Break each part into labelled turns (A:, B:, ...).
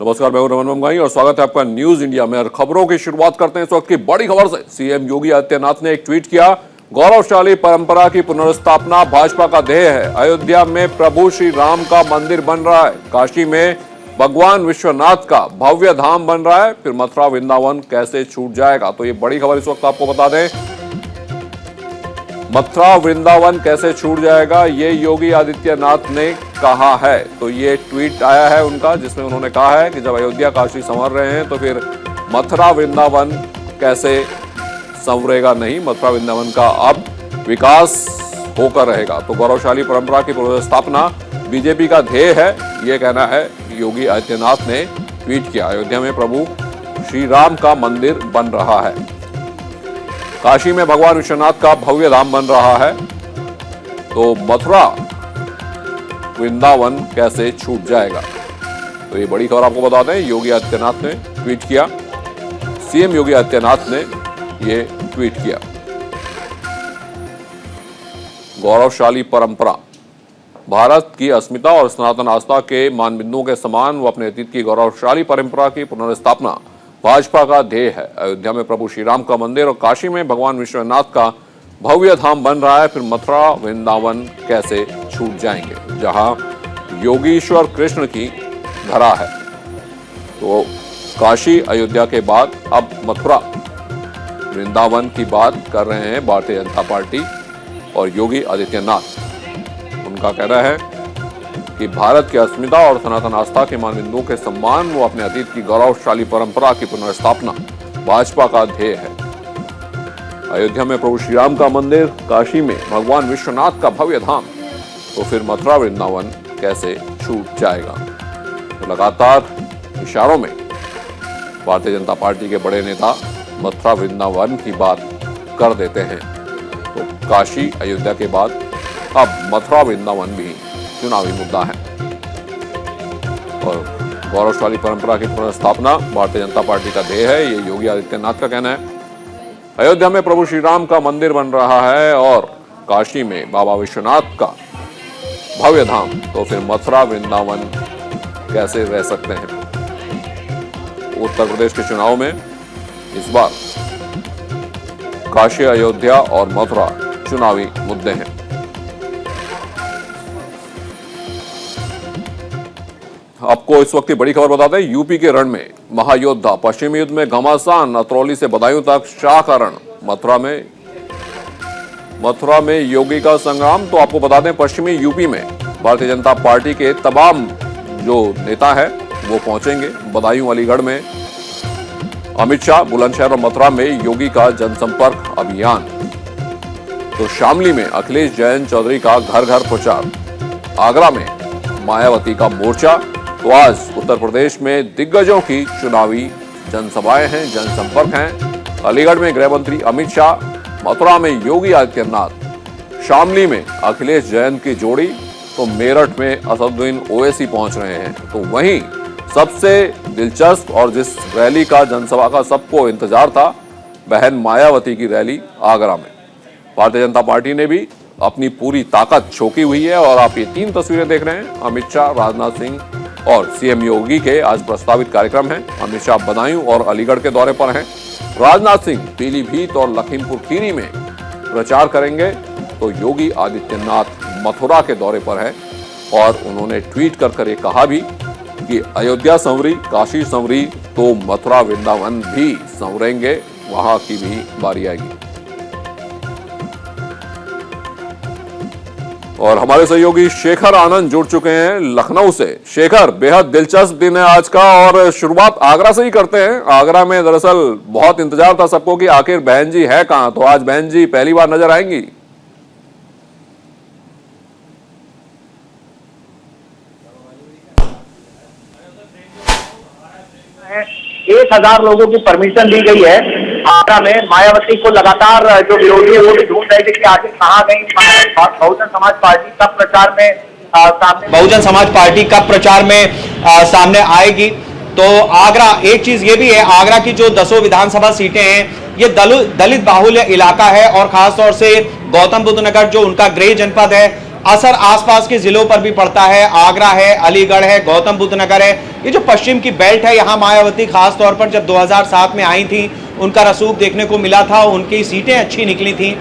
A: नमस्कार, मैं हूं रमन मंगाई और स्वागत है आपका न्यूज इंडिया में। खबरों की शुरुआत करते हैं इस वक्त की बड़ी खबर से। सीएम योगी आदित्यनाथ ने एक ट्वीट किया, गौरवशाली परंपरा की पुनर्स्थापना भाजपा का ध्येय है। अयोध्या में प्रभु श्री राम का मंदिर बन रहा है। काशी में भगवान विश्वनाथ का भव्य धाम बन रहा है। फिर मथुरा वृंदावन कैसे छूट जाएगा? तो ये बड़ी खबर इस वक्त आपको बता दें, मथुरा वृंदावन कैसे छूट जाएगा ये योगी आदित्यनाथ ने कहा है। तो ये ट्वीट आया है उनका, जिसमें उन्होंने कहा है कि जब अयोध्या काशी संवर रहे हैं तो फिर मथुरा वृंदावन कैसे संवरेगा नहीं, मथुरा वृंदावन का अब विकास होकर रहेगा। तो गौरवशाली परंपरा की पुनर्स्थापना बीजेपी का ध्येय है, ये कहना है योगी आदित्यनाथ ने ट्वीट किया। अयोध्या में प्रभु श्री राम का मंदिर बन रहा है। काशी में भगवान विश्वनाथ का भव्य धाम बन रहा है। तो मथुरा वृंदावन कैसे छूट जाएगा? तो ये बड़ी खबर आपको बता दें, योगी आदित्यनाथ ने ट्वीट किया। सीएम योगी आदित्यनाथ ने ये ट्वीट किया। गौरवशाली परंपरा, भारत की अस्मिता और सनातन आस्था के मानबिंदुओं के समान वो अपने अतीत की गौरवशाली परंपरा की पुनर्स्थापना भाजपा का ध्येय है। अयोध्या में प्रभु श्री राम का मंदिर और काशी में भगवान विश्वनाथ का भव्य धाम बन रहा है। फिर मथुरा वृंदावन कैसे छूट जाएंगे, जहां योगीश्वर कृष्ण की धरा है। तो काशी अयोध्या के बाद अब मथुरा वृंदावन की बात कर रहे हैं भारतीय जनता पार्टी और योगी आदित्यनाथ। उनका कहना है कि भारत की अस्मिता और सनातन आस्था के मानबिंदुओं के सम्मान वो अपने अतीत की गौरवशाली परंपरा की पुनर्स्थापना भाजपा का ध्येय है। अयोध्या में प्रभु श्री राम का मंदिर, काशी में भगवान विश्वनाथ का भव्य धाम, तो फिर मथुरा वृंदावन कैसे छूट जाएगा? तो लगातार इशारों में भारतीय जनता पार्टी के बड़े नेता मथुरा वृंदावन की बात कर देते हैं। तो काशी अयोध्या के बाद अब मथुरा वृंदावन भी चुनावी मुद्दा है और गौरवशाली परंपरा की पुनर्स्थापना भारतीय जनता पार्टी का ध्येय है, ये योगी आदित्यनाथ का कहना है। अयोध्या में प्रभु श्री राम का मंदिर बन रहा है और काशी में बाबा विश्वनाथ का भव्य धाम, तो फिर मथुरा वृंदावन कैसे रह सकते हैं? उत्तर प्रदेश के चुनाव में इस बार काशी, अयोध्या और मथुरा चुनावी मुद्दे हैं। आपको इस वक्त की बड़ी खबर बता दें, यूपी के रण में महायोद्धा, पश्चिमी युद्ध में घमासान, अतरौली से बदायूं तक शाह का रण। मथुरा में योगी का संग्राम। तो आपको बता दें, पश्चिमी यूपी में भारतीय जनता पार्टी के तमाम जो नेता है वो पहुंचेंगे। बदायूं, अलीगढ़ में अमित शाह, बुलंदशहर और मथुरा में योगी का जनसंपर्क अभियान। तो शामली में अखिलेश जैन चौधरी का घर घर प्रचार। आगरा में मायावती का मोर्चा। तो आज उत्तर प्रदेश में दिग्गजों की चुनावी जनसभाएं हैं, जनसंपर्क हैं। अलीगढ़ में गृह मंत्री अमित शाह, मथुरा में योगी आदित्यनाथ, शामली में अखिलेश जैन की जोड़ी। तो मेरठ में असदुद्दीन ओवैसी पहुंच रहे हैं। तो वहीं सबसे दिलचस्प और जिस रैली का, जनसभा का सबको इंतजार था, बहन मायावती की रैली आगरा में। भारतीय जनता पार्टी ने भी अपनी पूरी ताकत झोंकी हुई है और आप ये 3 तस्वीरें देख रहे हैं। अमित शाह, राजनाथ सिंह और सीएम योगी के आज प्रस्तावित कार्यक्रम हैं। अमित शाह बदायूं और अलीगढ़ के दौरे पर हैं। राजनाथ सिंह पीलीभीत और लखीमपुर खीरी में प्रचार करेंगे। तो योगी आदित्यनाथ मथुरा के दौरे पर है और उन्होंने ट्वीट कर ये कहा भी कि अयोध्या संवरी, काशी संवरी, तो मथुरा वृंदावन भी संवरेंगे, वहां की भी बारी आएगी। और हमारे सहयोगी शेखर आनंद जुड़ चुके हैं लखनऊ से। शेखर, बेहद दिलचस्प दिन है आज का और शुरुआत आगरा से ही करते हैं। आगरा में दरअसल बहुत इंतजार था सबको कि आखिर बहन जी है कहां, तो आज बहन जी पहली बार नजर आएंगी।
B: 1000 लोगों की परमिशन दी गई है। आगरा में मायावती को लगातार जो विरोधी है वो भी ढूंढ रहे थे कि आखिर कहां गई। बहुजन समाज पार्टी कब प्रचार में सामने आएगी। तो आगरा, एक चीज ये भी है, आगरा की जो 10 विधानसभा सीटें हैं ये दलित बाहुल्य इलाका है और खासतौर से गौतम बुद्ध नगर जो उनका गृह जनपद है,
C: असर आसपास के जिलों पर भी पड़ता है। आगरा है, अलीगढ़ है, गौतम बुद्ध नगर है, ये जो पश्चिम की बेल्ट है, यहाँ मायावती खास तौर पर जब 2007 में आई थी, उनका रसूख देखने को मिला था, उनकी सीटें अच्छी निकली थी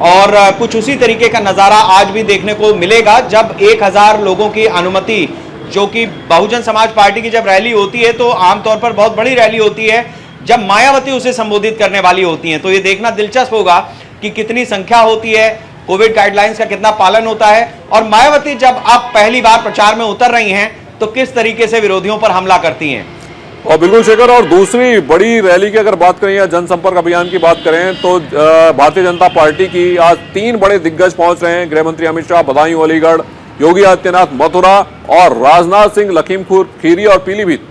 C: और कुछ उसी तरीके का नज़ारा आज भी देखने को मिलेगा जब 1000 लोगों की अनुमति, जो कि बहुजन समाज पार्टी की जब रैली होती है तो आमतौर पर बहुत बड़ी रैली होती है, जब मायावती उसे संबोधित करने वाली होती हैं, तो ये देखना दिलचस्प होगा कि कितनी संख्या होती है, कोविड गाइडलाइंस का कितना पालन होता है और मायावती जब अब पहली बार प्रचार में उतर रही हैं तो किस तरीके से विरोधियों पर हमला करती हैं।
A: और बिल्कुल शेखर, और दूसरी बड़ी रैली की अगर बात करें या जनसंपर्क अभियान की बात करें तो भारतीय जनता पार्टी की आज 3 बड़े दिग्गज पहुंच रहे हैं। गृह मंत्री अमित शाह बदायूं अलीगढ़, योगी आदित्यनाथ मथुरा और राजनाथ सिंह लखीमपुर खीरी और पीलीभीत।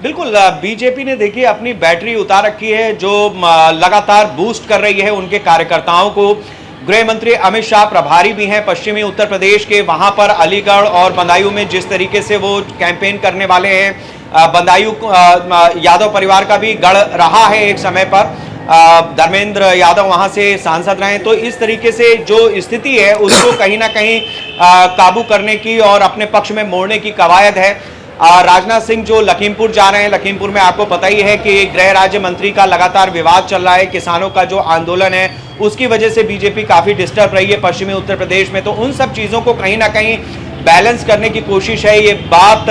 C: बिल्कुल, बीजेपी ने देखिए अपनी बैटरी उतार रखी है, जो लगातार बूस्ट कर रही है उनके कार्यकर्ताओं को। गृह मंत्री अमित शाह प्रभारी भी हैं पश्चिमी उत्तर प्रदेश के, वहां पर अलीगढ़ और बदायूं में जिस तरीके से वो कैंपेन करने वाले हैं, बदायूं यादव परिवार का भी गढ़ रहा है एक समय पर, धर्मेंद्र यादव वहां से सांसद रहे, तो इस तरीके से जो स्थिति है उसको कहीं ना कहीं काबू करने की और अपने पक्ष में मोड़ने की कवायद है। राजनाथ सिंह जो लखीमपुर जा रहे हैं, लखीमपुर में आपको पता ही है कि गृह राज्य मंत्री का लगातार विवाद चल रहा है, किसानों का जो आंदोलन है उसकी वजह से बीजेपी काफी डिस्टर्ब रही है पश्चिमी उत्तर प्रदेश में, तो उन सब चीजों को कहीं ना कहीं बैलेंस करने की कोशिश है। ये बात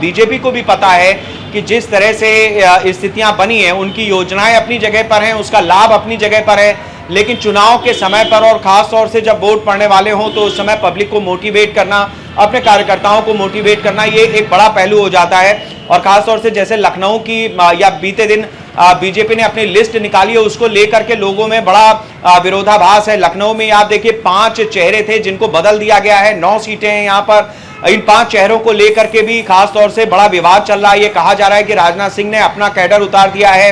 C: बीजेपी को भी पता है कि जिस तरह से स्थितियां बनी हैं, उनकी योजनाएं अपनी जगह पर हैं, उसका लाभ अपनी जगह पर है, लेकिन चुनाव के समय पर और खास तौर से जब वोट पड़ने वाले हों तो उस समय पब्लिक को मोटिवेट करना, अपने कार्यकर्ताओं को मोटिवेट करना, ये एक बड़ा पहलू हो जाता है। और खास तौर से जैसे लखनऊ की या बीते दिन बीजेपी ने अपनी लिस्ट निकाली है, उसको लेकर के लोगों में बड़ा विरोधाभास है। लखनऊ में आप देखिए 5 चेहरे थे जिनको बदल दिया गया है, 9 सीटें हैं यहाँ पर। इन 5 चेहरों को लेकर के भी खास तौर से बड़ा विवाद चल रहा है। ये कहा जा रहा है कि राजनाथ सिंह ने अपना कैडर उतार दिया है,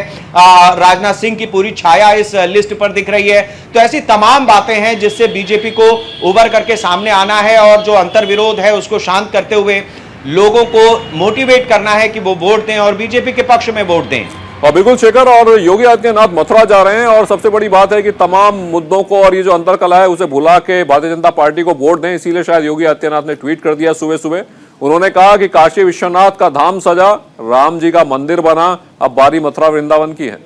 C: राजनाथ सिंह की पूरी छाया इस लिस्ट पर दिख रही है। तो ऐसी तमाम बातें हैं जिससे बीजेपी को उभर करके सामने आना है और जो अंतर्विरोध है उसको शांत करते हुए लोगों को मोटिवेट करना है कि वो वोट दें और बीजेपी के पक्ष में वोट दें।
A: और बिल्कुल शेखर, और योगी आदित्यनाथ मथुरा जा रहे हैं और सबसे बड़ी बात है कि तमाम मुद्दों को और ये जो अंतरकलह है उसे भुला के भारतीय जनता पार्टी को वोट दें, इसीलिए शायद योगी आदित्यनाथ ने ट्वीट कर दिया सुबह सुबह। उन्होंने कहा कि काशी विश्वनाथ का धाम सजा, राम जी का मंदिर बना, अब बारी मथुरा वृंदावन की है।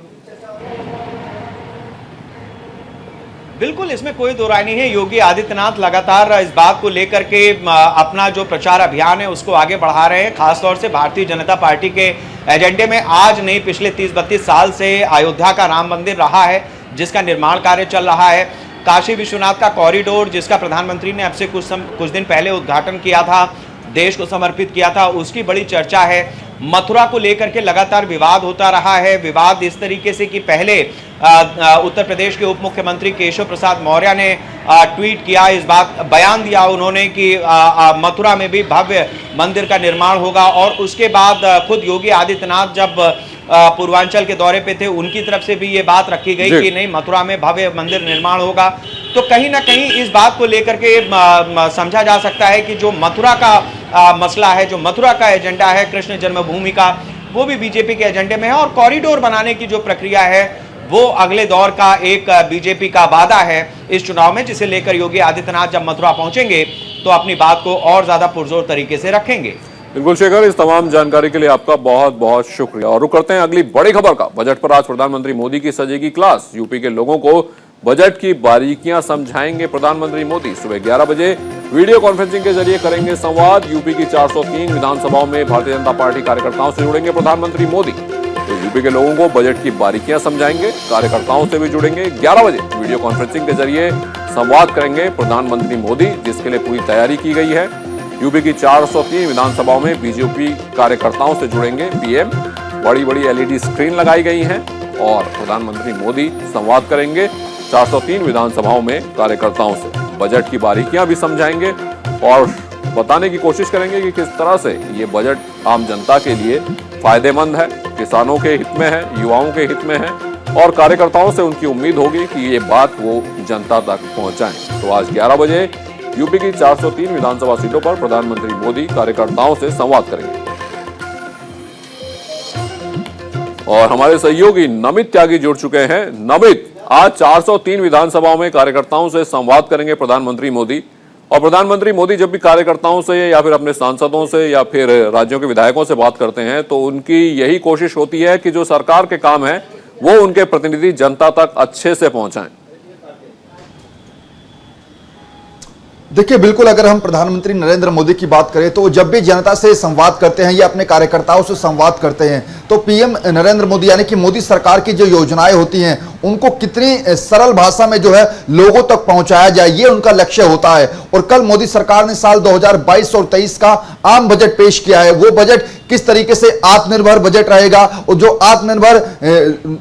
C: बिल्कुल, इसमें कोई दो राय नहीं है। योगी आदित्यनाथ लगातार इस बात को लेकर के अपना जो प्रचार अभियान है उसको आगे बढ़ा रहे हैं। खासतौर से भारतीय जनता पार्टी के एजेंडे में आज नहीं, पिछले 30-32 साल से अयोध्या का राम मंदिर रहा है जिसका निर्माण कार्य चल रहा है। काशी विश्वनाथ का कॉरिडोर जिसका प्रधानमंत्री ने अब से कुछ दिन पहले उद्घाटन किया था, देश को समर्पित किया था, उसकी बड़ी चर्चा है। मथुरा को लेकर के लगातार विवाद होता रहा है। विवाद इस तरीके से कि पहले उत्तर प्रदेश के उप मुख्यमंत्री केशव प्रसाद मौर्य ने ट्वीट किया, इस बात बयान दिया उन्होंने कि मथुरा में भी भव्य मंदिर का निर्माण होगा, और उसके बाद खुद योगी आदित्यनाथ जब पूर्वांचल के दौरे पे थे उनकी तरफ से भी ये बात रखी गई कि नहीं, मथुरा में भव्य मंदिर निर्माण होगा। तो कहीं ना कहीं इस बात को लेकर के समझा जा सकता है कि जो मथुरा का मसला है, जो मथुरा का एजेंडा है कृष्ण जन्मभूमि का, वो भी बीजेपी के एजेंडे में है। और कॉरिडोर बनाने की जो प्रक्रिया है वो अगले दौर का एक बीजेपी का वादा है इस चुनाव में, जिसे लेकर योगी आदित्यनाथ जब मथुरा पहुंचेंगे तो अपनी बात को और ज्यादा पुरजोर तरीके से रखेंगे।
A: बिल्कुल शेखर, इस तमाम जानकारी के लिए आपका बहुत बहुत शुक्रिया। और रुक करते हैं अगली बड़ी खबर का। बजट पर आज प्रधानमंत्री मोदी की सजेगी क्लास। यूपी के लोगों को बजट की बारीकियां समझाएंगे प्रधानमंत्री मोदी। सुबह 11 बजे वीडियो कॉन्फ्रेंसिंग के जरिए करेंगे संवाद। यूपी की 403 विधानसभाओं में भारतीय जनता पार्टी कार्यकर्ताओं से जुड़ेंगे प्रधानमंत्री मोदी। तो यूपी के लोगों को बजट की बारीकियां समझाएंगे, कार्यकर्ताओं से भी जुड़ेंगे। 11 बजे वीडियो कॉन्फ्रेंसिंग के जरिए संवाद करेंगे प्रधानमंत्री मोदी, जिसके लिए पूरी तैयारी की गई है। यूपी की 403 विधानसभाओं में बीजेपी कार्यकर्ताओं से जुड़ेंगे पीएम। बड़ी बड़ी एलईडी स्क्रीन लगाई गई हैं और प्रधानमंत्री मोदी संवाद करेंगे 403 विधानसभाओं में कार्यकर्ताओं से। बजट की बारीकियां भी समझाएंगे और बताने की कोशिश करेंगे कि किस तरह से ये बजट आम जनता के लिए फायदेमंद है, किसानों के हित में है, युवाओं के हित में है, और कार्यकर्ताओं से उनकी उम्मीद होगी कि ये बात वो जनता तक पहुंचाएं। तो आज 11 बजे यूपी की 403 विधानसभा सीटों पर प्रधानमंत्री मोदी कार्यकर्ताओं से संवाद करेंगे। और हमारे सहयोगी नमित त्यागी जुड़ चुके हैं। नमित, आज 403 विधानसभाओं में कार्यकर्ताओं से संवाद करेंगे प्रधानमंत्री मोदी। और प्रधानमंत्री मोदी जब भी कार्यकर्ताओं से या फिर अपने सांसदों से या फिर राज्यों के विधायकों से बात करते हैं तो उनकी यही कोशिश होती है कि जो सरकार के काम है वो उनके प्रतिनिधि जनता तक अच्छे से पहुंचाएं।
D: देखिए, बिल्कुल अगर हम प्रधानमंत्री नरेंद्र मोदी की बात करें तो जब भी जनता से संवाद करते हैं या अपने कार्यकर्ताओं से संवाद करते हैं तो पीएम नरेंद्र मोदी यानी कि मोदी सरकार की जो योजनाएं होती हैं उनको कितनी सरल भाषा में जो है लोगों तक पहुंचाया जाए, ये उनका लक्ष्य होता है। और कल मोदी सरकार ने साल 2022 और 23 का आम बजट पेश किया है। वो बजट किस तरीके से आत्मनिर्भर बजट रहेगा और जो आत्मनिर्भर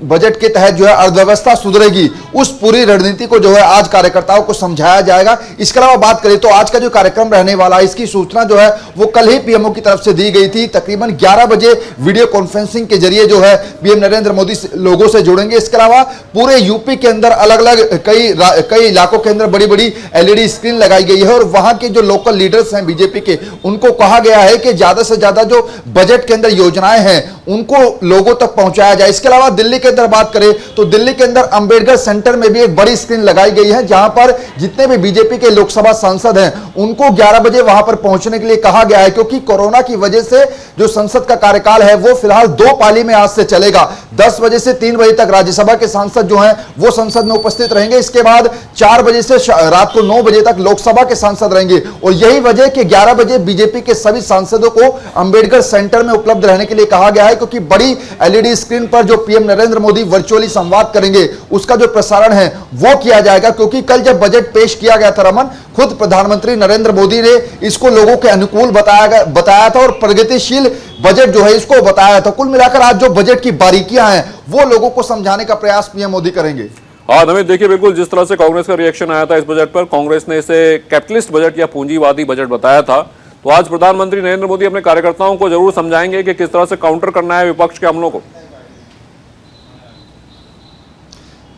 D: बजट के तहत जो है अर्थव्यवस्था सुधरेगी, उस पूरी रणनीति को जो है आज कार्यकर्ताओं को समझाया जाएगा। इसके अलावा बात करें तो आज का जो कार्यक्रम रहने वाला है, इसकी सूचना जो है वो कल ही पीएमओ की तरफ से दी गई थी। तकरीबन 11 बजे वीडियो कॉन्फ्रेंसिंग के जरिए जो है पीएम नरेंद्र मोदी लोगों से जुड़ेंगे। इसके अलावा पूरे यूपी के अंदर अलग अलग कई इलाकों के अंदर बड़ी बड़ी एलईडी स्क्रीन लगाई गई है और वहां के जो लोकल लीडर्स हैं बीजेपी के, उनको कहा गया है कि ज्यादा से ज्यादा जो बजट के अंदर योजनाएं हैं उनको लोगों तक पहुंचाया जाए। इसके अलावा दिल्ली के अंदर बात करें तो दिल्ली के अंदर अंबेडकर सेंटर में भी एक बड़ी स्क्रीन लगाई गई है जहां पर जितने भी बीजेपी के लोकसभा सांसद हैं उनको 11 बजे वहां पर पहुंचने के लिए कहा गया है, क्योंकि कोरोना की वजह से जो संसद का कार्यकाल है वो फिलहाल 2 पाली में आज से चलेगा। 10 बजे से 3 बजे तक राज्यसभा के सांसद जो हैं वो संसद में उपस्थित रहेंगे। इसके बाद 4 बजे से रात को 9 बजे तक लोकसभा के सांसद रहेंगे और यही वजह कि 11 बजे बीजेपी के सभी सांसदों को अंबेडकर सेंटर में उपलब्ध रहने के लिए कहा गया है, क्योंकि बड़ी एलईडी स्क्रीन पर जो पीएम नरेंद्र मोदी वर्चुअली संवाद करेंगे उसका जो प्रसारण है वो किया जाएगा। क्योंकि कल जब बजट पेश किया गया था रमन, खुद प्रधानमंत्री नरेंद्र मोदी ने इसको लोगों के अनुकूल बताया था और प्रगतिशील बजट जो है इसको बताया था। कुल मिलाकर आज जो बजट की बारीकियां हैं वो लोगों को समझाने का प्रयास पीएम मोदी करेंगे।
A: हाँ नमित, देखिए बिल्कुल जिस तरह से कांग्रेस का रिएक्शन आया था इस बजट पर, कांग्रेस ने इसे कैपिटलिस्ट बजट या पूंजीवादी बजट बताया था। तो आज प्रधानमंत्री नरेंद्र मोदी अपने कार्यकर्ताओं को जरूर समझाएंगे कि किस तरह से काउंटर करना है विपक्ष के हमलों को।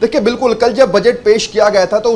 D: देखिए, बिल्कुल कल जब बजट पेश किया गया था तो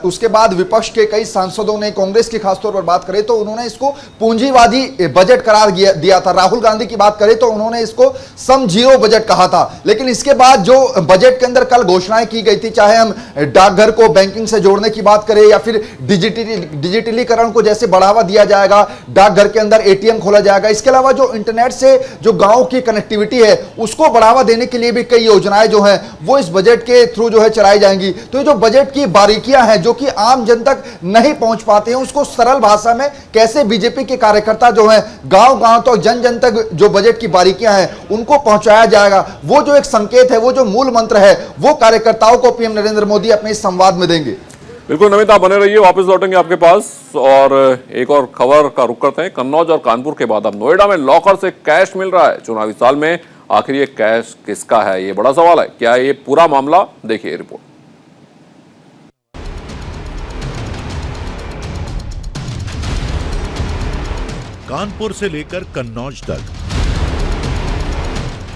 D: उसके बाद विपक्ष के कई सांसदों ने, कांग्रेस की खासतौर पर बात करें तो उन्होंने इसको पूंजीवादी बजट करार दिया था। राहुल गांधी की बात करें तो उन्होंने इसको सम जीरो बजट कहा था। लेकिन इसके बाद जो बजट के अंदर कल घोषणाएं की गई थी, चाहे हम डाकघर को बैंकिंग से जोड़ने की बात करें या फिर डिजिटलीकरण को जैसे बढ़ावा दिया जाएगा, डाकघर के अंदर एटीएम खोला जाएगा, इसके अलावा जो इंटरनेट से जो गांव की कनेक्टिविटी है उसको बढ़ावा देने के लिए भी कई योजनाएं जो है वो इस बजट के थ्रू जो है चलाई जाएंगी। तो ये जो बजट की बारीकियां हैं जो कि आम जन तक नहीं पहुंच पाते हैं, उसको सरल भाषा में कैसे बीजेपी के कार्यकर्ता जो हैं गांव-गांव तक, जन-जन तक जो बजट की बारीकियां हैं उनको पहुंचाया जाएगा, वो जो एक संकेत है, वो जो मूल मंत्र है, वो कार्यकर्ताओं को पीएम नरेंद्र मोदी अपने इस संवाद में देंगे।
A: बिल्कुल नमित, आप बने रहिए, वापस लौटेंगे आपके पास। और एक और खबर का रुख करते हैं। कन्नौज और कानपुर के बाद अब नोएडा में लॉकर से कैश मिल रहा है चुनावी साल में। आखिर ये कैश किसका है, ये बड़ा सवाल है। क्या ये पूरा मामला, देखिए रिपोर्ट।
E: कानपुर से लेकर कन्नौज तक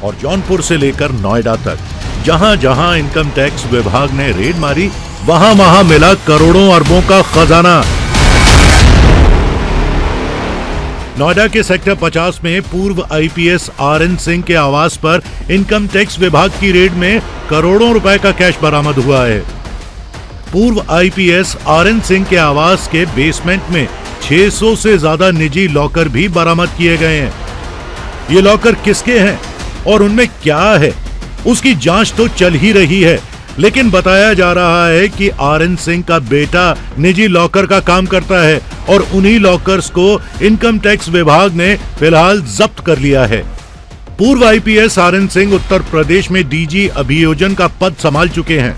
E: और जौनपुर से लेकर नोएडा तक, जहां जहां इनकम टैक्स विभाग ने रेड मारी वहां वहां मिला करोड़ों अरबों का खजाना। नोएडा के सेक्टर 50 में पूर्व आईपीएस आरएन सिंह के आवास पर इनकम टैक्स विभाग की रेड में करोड़ों रुपए का कैश बरामद हुआ है। पूर्व आईपीएस आरएन सिंह के आवास के बेसमेंट में 600 से ज्यादा निजी लॉकर भी बरामद किए गए हैं। ये लॉकर किसके हैं और उनमें क्या है, उसकी जांच तो चल ही रही है, लेकिन बताया जा रहा है कि आरएन सिंह का बेटा निजी लॉकर का काम करता है और उन्हीं लॉकर्स को इनकम टैक्स विभाग ने फिलहाल जब्त कर लिया है। पूर्व आईपीएस आरएन सिंह उत्तर प्रदेश में डीजी अभियोजन का पद संभाल चुके हैं।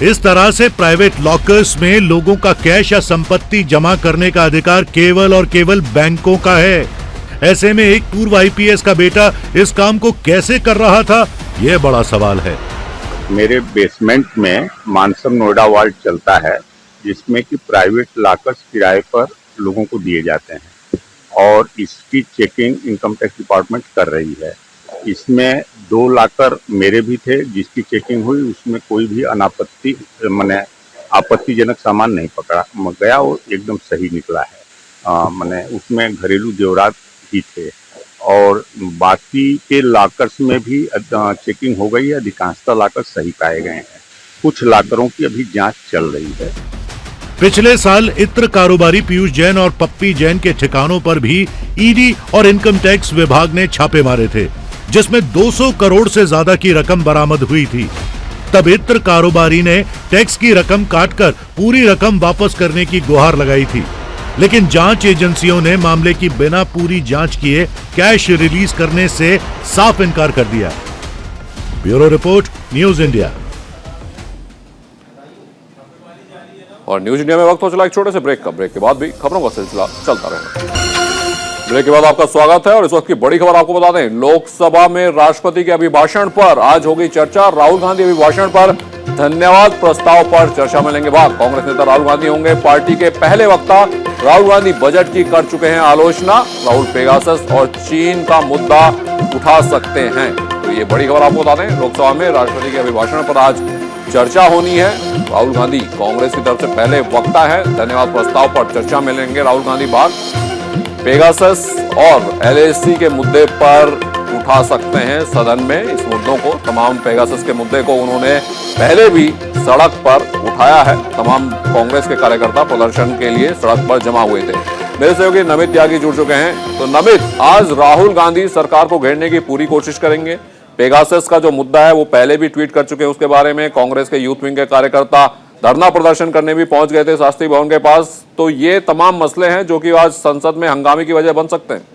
E: इस तरह से प्राइवेट लॉकर्स में लोगों का कैश या संपत्ति जमा करने का अधिकार केवल और केवल बैंकों का है। ऐसे में एक पूर्व आईपीएस का बेटा इस काम को कैसे कर रहा था, यह बड़ा सवाल है।
F: मेरे बेसमेंट में मानसम नोएडा वार्ड चलता है, जिसमें कि प्राइवेट लॉकर्स किराए पर लोगों को दिए जाते हैं और इसकी चेकिंग इनकम टैक्स डिपार्टमेंट कर रही है। इसमें 2 लॉकर मेरे भी थे, जिसकी चेकिंग हुई, उसमें कोई भी आपत्तिजनक सामान नहीं पकड़ा गया, वो एकदम सही निकला है। उसमें घरेलू जेवरात ही थे और बाकी के लॉकर्स में भी चेकिंग हो गई है। अधिकांशतः लॉकर सही पाए गए हैं। कुछ लाकरों की अभी जांच चल रही है।
E: पिछले साल इत्र कारोबारी पीयूष जैन और पप्पी जैन के ठिकानों पर भी ईडी और इनकम टैक्स विभाग ने छापे मारे थे, जिसमें 200 करोड़ से ज्यादा की रकम बरामद हुई थी। तब इत्र कारोबारी ने टैक्स की रकम काटकर पूरी रकम वापस करने की गुहार लगाई थी, लेकिन जांच एजेंसियों ने मामले की बिना पूरी जांच किए कैश रिलीज करने से साफ इनकार कर दिया। Bureau report, news India.
A: और न्यूज इंडिया में वक्त हो चला एक छोटे से ब्रेक का। ब्रेक के बाद भी खबरों का सिलसिला चलता रहेगा। ब्रेक के बाद आपका स्वागत है और इस वक्त की बड़ी खबर आपको बता दें, लोकसभा में राष्ट्रपति के अभिभाषण पर आज होगी चर्चा। राहुल गांधी अभिभाषण पर धन्यवाद प्रस्ताव पर चर्चा में लेंगे भाग। कांग्रेस नेता राहुल गांधी होंगे पार्टी के पहले वक्ता। राहुल गांधी बजट की कर चुके हैं आलोचना। राहुल पेगासस और चीन का मुद्दा उठा सकते हैं। तो ये बड़ी खबर आपको बता दें, लोकसभा में राष्ट्रपति के अभिभाषण पर आज चर्चा होनी है। राहुल गांधी कांग्रेस की तरफ से पहले वक्ता है। धन्यवाद प्रस्ताव पर चर्चा में लेंगे राहुल गांधी भाग। पेगासस और एलएसी के मुद्दे पर उठा सकते हैं सदन में इस मुद्दों को। तमाम पेगासस के मुद्दे को उन्होंने पहले भी सड़क पर उठाया है। तमाम कांग्रेस के कार्यकर्ता प्रदर्शन के लिए सड़क पर जमा हुए थे। मेरे सहयोगी नमित त्यागी जुड़ चुके हैं। तो नमित, आज राहुल गांधी सरकार को घेरने की पूरी कोशिश करेंगे। पेगासस का जो मुद्दा है वो पहले भी ट्वीट कर चुके हैं उसके बारे में। कांग्रेस के यूथ विंग के कार्यकर्ता धरना प्रदर्शन करने भी पहुंच गए थे शास्त्री भवन के पास। तो ये तमाम मसले हैं जो कि आज संसद में हंगामे की वजह बन सकते हैं।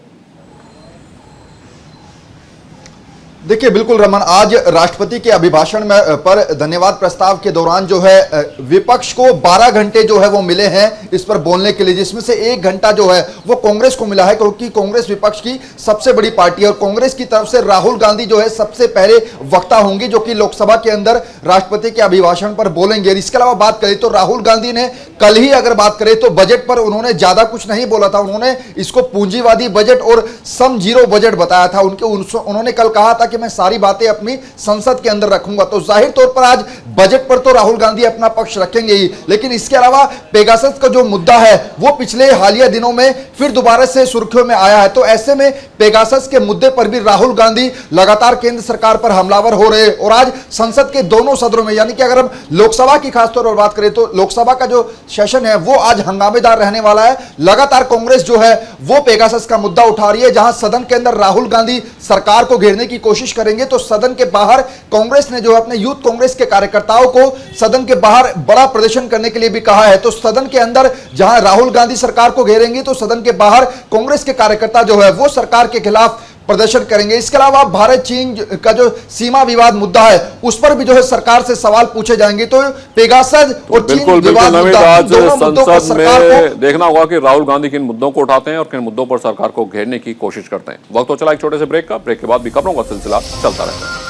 D: देखिए बिल्कुल रमन, आज राष्ट्रपति के अभिभाषण में पर धन्यवाद प्रस्ताव के दौरान जो है विपक्ष को 12 घंटे जो है वो मिले हैं इस पर बोलने के लिए, जिसमें से 1 घंटा जो है वो कांग्रेस को मिला है, क्योंकि कांग्रेस विपक्ष की सबसे बड़ी पार्टी है और कांग्रेस की तरफ से राहुल गांधी जो है सबसे पहले वक्ता होंगे जो कि लोकसभा के अंदर राष्ट्रपति के अभिभाषण पर बोलेंगे। इसके अलावा बात करें तो राहुल गांधी ने कल ही अगर बात करें तो बजट पर उन्होंने ज्यादा कुछ नहीं बोला था। उन्होंने इसको पूंजीवादी बजट और सम जीरो बजट बताया था। उन्होंने कल कहा था कि मैं सारी बातें अपनी संसद के अंदर रखूंगा। तो जाहिर तौर पर आज बजट पर तो राहुल गांधी अपना पक्ष रखेंगे ही, लेकिन इसके अलावा पेगासस का जो मुद्दा है वो पिछले हालिया दिनों में फिर दोबारा से सुर्खियों में आया है। तो ऐसे में पेगासस के मुद्दे पर भी राहुल गांधी लगातार केंद्र सरकार पर हमलावर हो रहे हैं। और आज संसद के दोनों सदनों में, यानी कि अगर हम लोकसभा की खासतौर पर बात करें तो लोकसभा का जो सेशन है वो आज हंगामेदार रहने वाला है। लगातार कांग्रेस जो है वो पेगासस का मुद्दा उठा रही है। जहां सदन के अंदर राहुल गांधी सरकार को घेरने की कोशिश करेंगे तो सदन के बाहर कांग्रेस ने जो अपने यूथ कांग्रेस के कार्यकर्ताओं को सदन के बाहर बड़ा प्रदर्शन करने के लिए भी कहा है। तो सदन के अंदर जहां राहुल गांधी सरकार को घेरेंगे तो सदन के बाहर कांग्रेस के कार्यकर्ता जो है वो सरकार के खिलाफ प्रदर्शन करेंगे। इसके अलावा भारत चीन का जो सीमा विवाद मुद्दा है उस पर भी जो है सरकार से सवाल पूछे जाएंगे। तो पेगासस और चीन विवाद मुद्दा,
A: आज
D: दोनों मुद्दों पर सरकार को
A: देखना होगा कि राहुल गांधी किन मुद्दों को उठाते हैं और किन मुद्दों पर सरकार को घेरने की कोशिश करते हैं। वक्त तो चला एक छोटे से ब्रेक का। ब्रेक के बाद भी खबरों का सिलसिला चलता रहेगा।